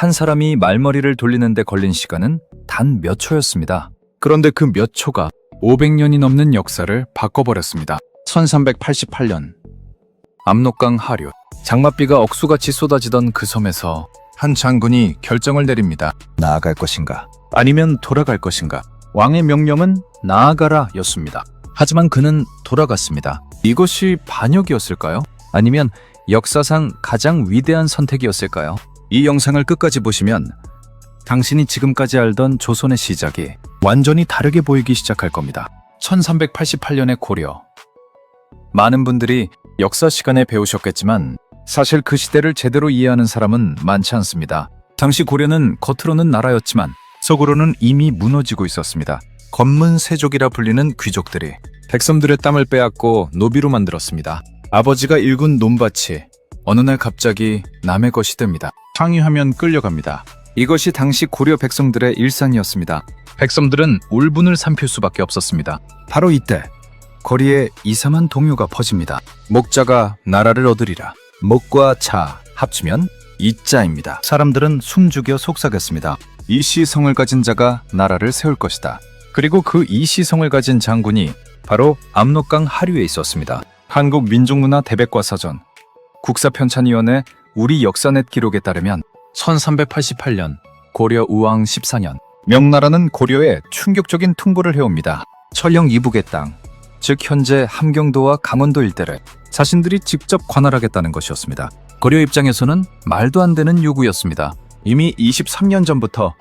한 사람이 말머리를 돌리는데 걸린 시간은 단 몇 초였습니다. 그런데 그 몇 초가 500년이 넘는 역사를 바꿔버렸습니다. 1388년 압록강 하류, 장맛비가 억수같이 쏟아지던 그 섬에서 한 장군이 결정을 내립니다. 나아갈 것인가? 아니면 돌아갈 것인가? 왕의 명령은 나아가라 였습니다. 하지만 그는 돌아갔습니다. 이것이 반역이었을까요? 아니면 역사상 가장 위대한 선택이었을까요? 이 영상을 끝까지 보시면 당신이 지금까지 알던 조선의 시작이 완전히 다르게 보이기 시작할 겁니다. 1388년의 고려. 많은 분들이 역사 시간에 배우셨겠지만 사실 그 시대를 제대로 이해하는 사람은 많지 않습니다. 당시 고려는 겉으로는 나라였지만 속으로는 이미 무너지고 있었습니다. 검문세족이라 불리는 귀족들이 백성들의 땀을 빼앗고 노비로 만들었습니다. 아버지가 일군 논밭이 어느 날 갑자기 남의 것이 됩니다. 상위하면 끌려갑니다. 이것이 당시 고려 백성들의 일상이었습니다. 백성들은 울분을 삼킬 수밖에 없었습니다. 바로 이때 거리에 이상한 동요가 퍼집니다. 목자가 나라를 얻으리라. 목과 자 합치면 이자입니다. 사람들은 숨죽여 속삭였습니다. 이시성을 가진 자가 나라를 세울 것이다. 그리고 그 이시성을 가진 장군이 바로 압록강 하류에 있었습니다. 한국민족문화 대백과사전 국사편찬위원회 우리 역사넷 기록에 따르면 1388년 고려 우왕 14년 명나라는 고려에 충격적인 통보를 해옵니다. 철령 이북의 땅, 즉 현재 함경도와 강원도 일대를 자신들이 직접 관할하겠다는 것이었습니다. 고려 입장에서는 말도 안 되는 요구였습니다. 이미 23년 전부터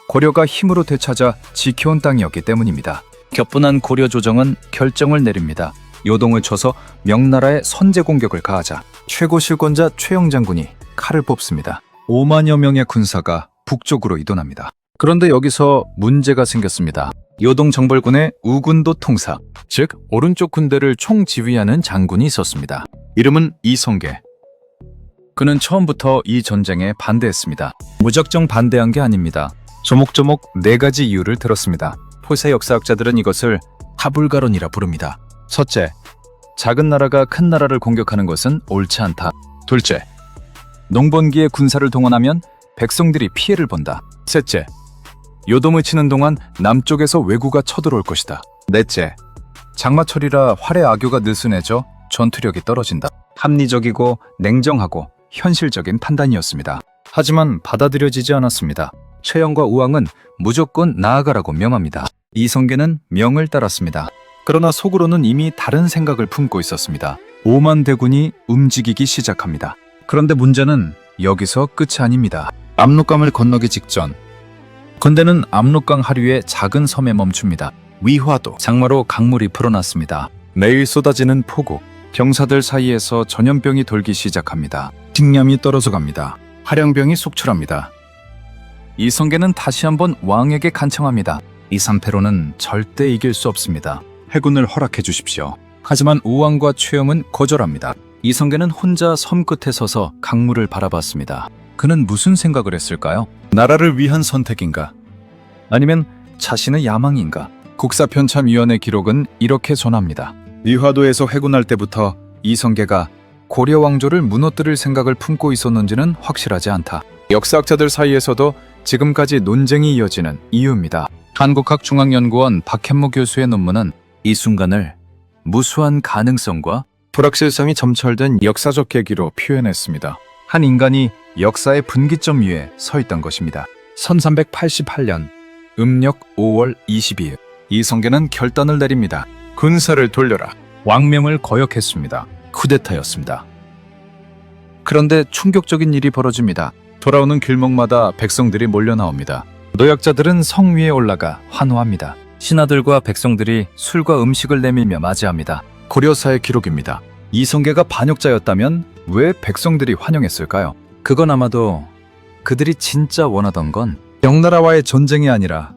고려가 힘으로 되찾아 지켜온 땅이었기 때문입니다. 격분한 고려 조정은 결정을 내립니다. 요동을 쳐서 명나라에 선제 공격을 가하자 최고 실권자 최영 장군이 칼을 뽑습니다. 5만여 명의 군사가 북쪽으로 이동합니다. 그런데 여기서 문제가 생겼습니다. 요동 정벌군의 우군도 통사, 즉 오른쪽 군대를 총지휘하는 장군이 있었습니다. 이름은 이성계. 그는 처음부터 이 전쟁에 반대했습니다. 무작정 반대한 게 아닙니다. 조목조목 4가지 이유를 들었습니다. 포세 역사학자들은 이것을 타불가론이라 부릅니다. 첫째, 작은 나라가 큰 나라를 공격하는 것은 옳지 않다. 둘째, 농번기에 군사를 동원하면 백성들이 피해를 본다. 셋째, 요동을 치는 동안 남쪽에서 왜구가 쳐들어올 것이다. 넷째, 장마철이라 활의 악효가 느슨해져 전투력이 떨어진다. 합리적이고 냉정하고 현실적인 판단이었습니다. 하지만 받아들여지지 않았습니다. 최영과 우왕은 무조건 나아가라고 명합니다. 이성계는 명을 따랐습니다. 그러나 속으로는 이미 다른 생각을 품고 있었습니다. 5만 대군이 움직이기 시작합니다. 그런데 문제는 여기서 끝이 아닙니다. 압록강을 건너기 직전 군대는 압록강 하류의 작은 섬에 멈춥니다. 위화도 장마로 강물이 불어났습니다. 매일 쏟아지는 폭우, 병사들 사이에서 전염병이 돌기 시작합니다. 식량이 떨어져 갑니다. 화량병이 속출합니다. 이성계는 다시 한번 왕에게 간청합니다. 이산패로는 절대 이길 수 없습니다. 해군을 허락해 주십시오. 하지만 우왕과 최영은 거절합니다. 이성계는 혼자 섬 끝에 서서 강물을 바라봤습니다. 그는 무슨 생각을 했을까요? 나라를 위한 선택인가? 아니면 자신의 야망인가? 국사편찬위원회 기록은 이렇게 전합니다. 위화도에서 회군할 때부터 이성계가 고려 왕조를 무너뜨릴 생각을 품고 있었는지는 확실하지 않다. 역사학자들 사이에서도 지금까지 논쟁이 이어지는 이유입니다. 한국학중앙연구원 박현무 교수의 논문은 이 순간을 무수한 가능성과 불확실성이 점철된 역사적 계기로 표현했습니다. 한 인간이 역사의 분기점 위에 서 있던 것입니다. 1388년 음력 5월 22일 이성계는 결단을 내립니다. 군사를 돌려라. 왕명을 거역했습니다. 쿠데타였습니다. 그런데 충격적인 일이 벌어집니다. 돌아오는 길목마다 백성들이 몰려 나옵니다. 노약자들은 성 위에 올라가 환호합니다. 신하들과 백성들이 술과 음식을 내밀며 맞이합니다. 고려사의 기록입니다. 이성계가 반역자였다면 왜 백성들이 환영했을까요? 그건 아마도 그들이 진짜 원하던 건 명나라와의 전쟁이 아니라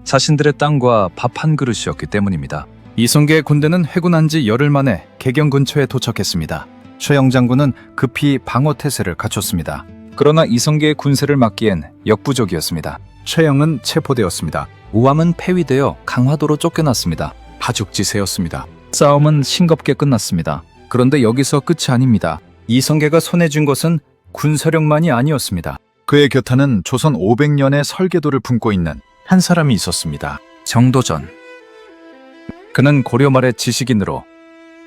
자신들의 땅과 밥 한 그릇이었기 때문입니다. 이성계의 군대는 회군한 지 열흘 만에 개경 근처에 도착했습니다. 최영 장군은 급히 방어 태세를 갖췄습니다. 그러나 이성계의 군세를 막기엔 역부족이었습니다. 최영은 체포되었습니다. 우왕은 폐위되어 강화도로 쫓겨났습니다. 파죽지세였습니다. 싸움은 싱겁게 끝났습니다. 그런데 여기서 끝이 아닙니다. 이성계가 손에 쥔 것은 군사력만이 아니었습니다. 그의 곁에는 조선 500년의 설계도를 품고 있는 한 사람이 있었습니다. 정도전. 그는 고려 말의 지식인으로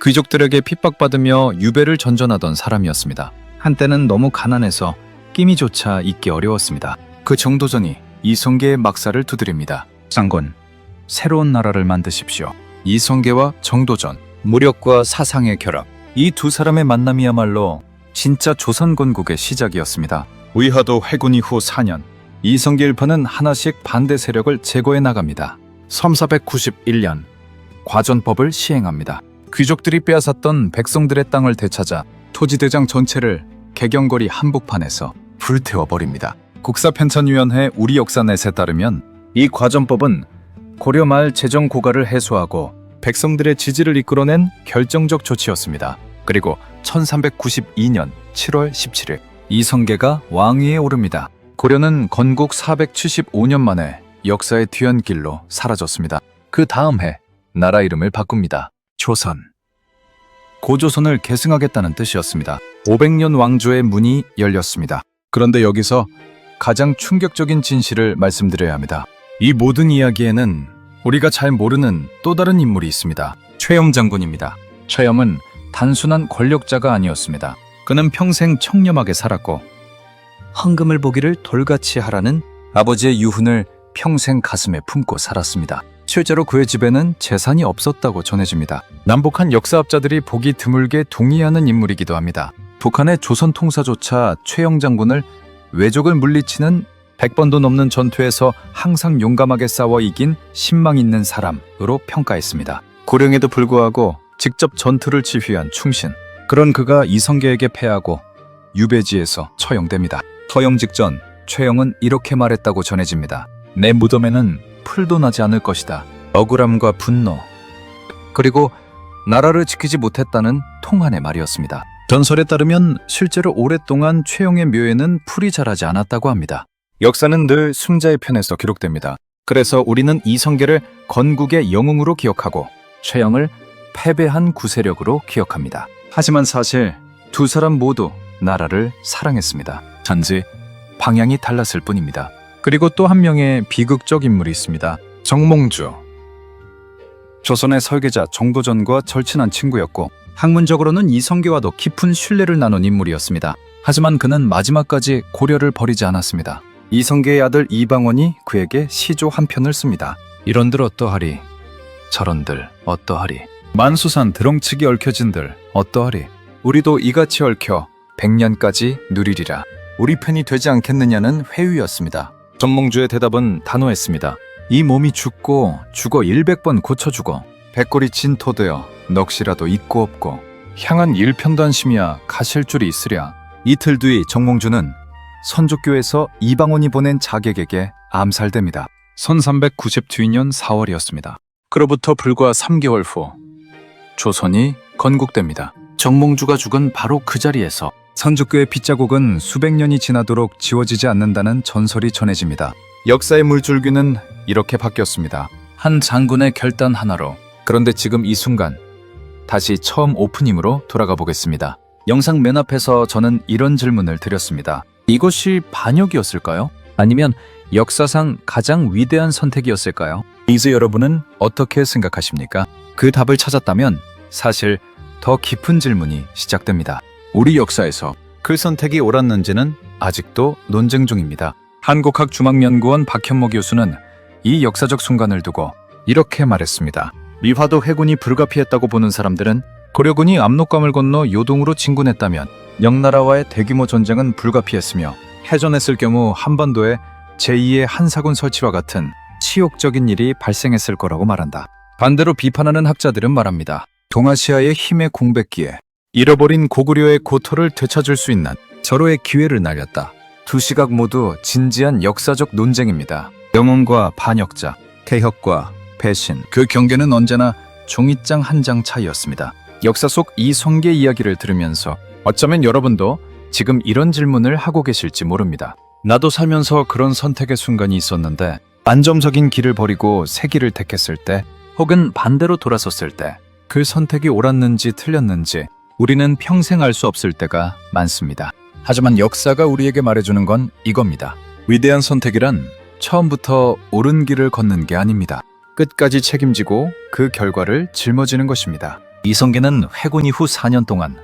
귀족들에게 핍박받으며 유배를 전전하던 사람이었습니다. 한때는 너무 가난해서 끼미조차 잊기 어려웠습니다. 그 정도전이 이성계의 막사를 두드립니다. 장군, 새로운 나라를 만드십시오. 이성계와 정도전, 무력과 사상의 결합. 이 두 사람의 만남이야말로 진짜 조선 건국의 시작이었습니다. 위화도 회군 이후 4년, 이성계 일파는 하나씩 반대 세력을 제거해 나갑니다. 1491년, 과전법을 시행합니다. 귀족들이 빼앗았던 백성들의 땅을 되찾아 토지대장 전체를 개경거리 한복판에서 불태워버립니다. 국사편찬위원회 우리 역사넷에 따르면 이 과전법은 고려 말 재정 고갈을 해소하고 백성들의 지지를 이끌어낸 결정적 조치였습니다. 그리고 1392년 7월 17일 이성계가 왕위에 오릅니다. 고려는 건국 475년 만에 역사의 뒤안길로 사라졌습니다. 그 다음 해 나라 이름을 바꿉니다. 조선. 고조선을 계승하겠다는 뜻이었습니다. 500년 왕조의 문이 열렸습니다. 그런데 여기서 가장 충격적인 진실을 말씀드려야 합니다. 이 모든 이야기에는 우리가 잘 모르는 또 다른 인물이 있습니다. 최엄 장군입니다. 최엄은 단순한 권력자가 아니었습니다. 그는 평생 청렴하게 살았고 황금을 보기를 돌같이 하라는 아버지의 유훈을 평생 가슴에 품고 살았습니다. 실제로 그의 집에는 재산이 없었다고 전해집니다. 남북한 역사학자들이 보기 드물게 동의하는 인물이기도 합니다. 북한의 조선 통사조차 최영 장군을 외족을 물리치는 100번도 넘는 전투에서 항상 용감하게 싸워 이긴 신망 있는 사람으로 평가했습니다. 고령에도 불구하고 직접 전투를 지휘한 충신. 그런 그가 이성계에게 패하고 유배지에서 처형됩니다. 처형 직전 최영은 이렇게 말했다고 전해집니다. 내 무덤에는 풀도 나지 않을 것이다. 억울함과 분노, 그리고 나라를 지키지 못했다는 통한의 말이었습니다. 전설에 따르면 실제로 오랫동안 최영의 묘에는 풀이 자라지 않았다고 합니다. 역사는 늘 승자의 편에서 기록됩니다. 그래서 우리는 이성계를 건국의 영웅으로 기억하고 최영을 패배한 구세력으로 기억합니다. 하지만 사실 두 사람 모두 나라를 사랑했습니다. 단지 방향이 달랐을 뿐입니다. 그리고 또 한 명의 비극적 인물이 있습니다. 정몽주. 조선의 설계자 정도전과 절친한 친구였고 학문적으로는 이성계와도 깊은 신뢰를 나눈 인물이었습니다. 하지만 그는 마지막까지 고려를 버리지 않았습니다. 이성계의 아들 이방원이 그에게 시조 한 편을 씁니다. 이런들 어떠하리, 저런들 어떠하리, 만수산 드렁치기 얽혀진들 어떠하리, 우리도 이같이 얽혀 100년까지 누리리라. 우리 편이 되지 않겠느냐는 회유였습니다. 정몽주의 대답은 단호했습니다. 이 몸이 죽고 죽어 100번 고쳐주고 백골이 진토되어 넋이라도 있고 없고 향한 일편단심이야 가실 줄이 있으랴. 이틀 뒤 정몽주는 선족교에서 이방원이 보낸 자객에게 암살됩니다. 1392년 4월이었습니다. 그로부터 불과 3개월 후 조선이 건국됩니다. 정몽주가 죽은 바로 그 자리에서 선족교의 빗자국은 수백 년이 지나도록 지워지지 않는다는 전설이 전해집니다. 역사의 물줄기는 이렇게 바뀌었습니다. 한 장군의 결단 하나로. 그런데 지금 이 순간 다시 처음 오프닝으로 돌아가 보겠습니다. 영상 맨 앞에서 저는 이런 질문을 드렸습니다. 이것이 반역이었을까요? 아니면 역사상 가장 위대한 선택이었을까요? 이제 여러분은 어떻게 생각하십니까? 그 답을 찾았다면 사실 더 깊은 질문이 시작됩니다. 우리 역사에서 그 선택이 옳았는지는 아직도 논쟁 중입니다. 한국학중앙연구원 박현모 교수는 이 역사적 순간을 두고 이렇게 말했습니다. 미화도 해군이 불가피했다고 보는 사람들은 고려군이 압록강을 건너 요동으로 진군했다면 명나라와의 대규모 전쟁은 불가피했으며 해전했을 경우 한반도에 제2의 한사군 설치와 같은 치욕적인 일이 발생했을 거라고 말한다. 반대로 비판하는 학자들은 말합니다. 동아시아의 힘의 공백기에 잃어버린 고구려의 고토를 되찾을 수 있는 절호의 기회를 날렸다. 두 시각 모두 진지한 역사적 논쟁입니다. 영웅과 반역자, 개혁과 배신, 그 경계는 언제나 종이장 한 장 차이였습니다. 역사 속 이성계 이야기를 들으면서 어쩌면 여러분도 지금 이런 질문을 하고 계실지 모릅니다. 나도 살면서 그런 선택의 순간이 있었는데 안정적인 길을 버리고 새 길을 택했을 때 혹은 반대로 돌아섰을 때 그 선택이 옳았는지 틀렸는지 우리는 평생 알 수 없을 때가 많습니다. 하지만 역사가 우리에게 말해주는 건 이겁니다. 위대한 선택이란 처음부터 옳은 길을 걷는 게 아닙니다. 끝까지 책임지고 그 결과를 짊어지는 것입니다. 이성계는 회군 이후 4년 동안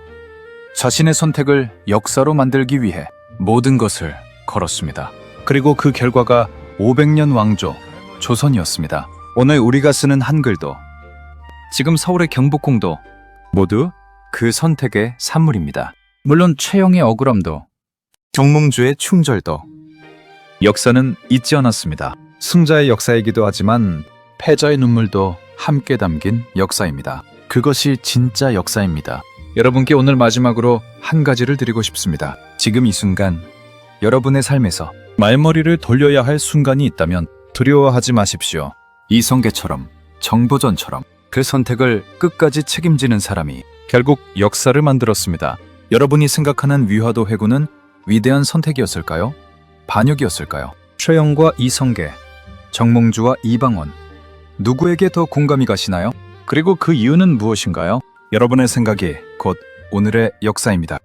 자신의 선택을 역사로 만들기 위해 모든 것을 걸었습니다. 그리고 그 결과가 500년 왕조 조선이었습니다. 오늘 우리가 쓰는 한글도, 지금 서울의 경복궁도 모두 그 선택의 산물입니다. 물론 최영의 억울함도, 정몽주의 충절도 역사는 잊지 않았습니다. 승자의 역사이기도 하지만 패자의 눈물도 함께 담긴 역사입니다. 그것이 진짜 역사입니다. 여러분께 오늘 마지막으로 한 가지를 드리고 싶습니다. 지금 이 순간 여러분의 삶에서 말머리를 돌려야 할 순간이 있다면 두려워하지 마십시오. 이성계처럼, 정보전처럼 그 선택을 끝까지 책임지는 사람이 결국 역사를 만들었습니다. 여러분이 생각하는 위화도 회군은 위대한 선택이었을까요? 반역이었을까요? 최영과 이성계, 정몽주와 이방원, 누구에게 더 공감이 가시나요? 그리고 그 이유는 무엇인가요? 여러분의 생각이 곧 오늘의 역사입니다.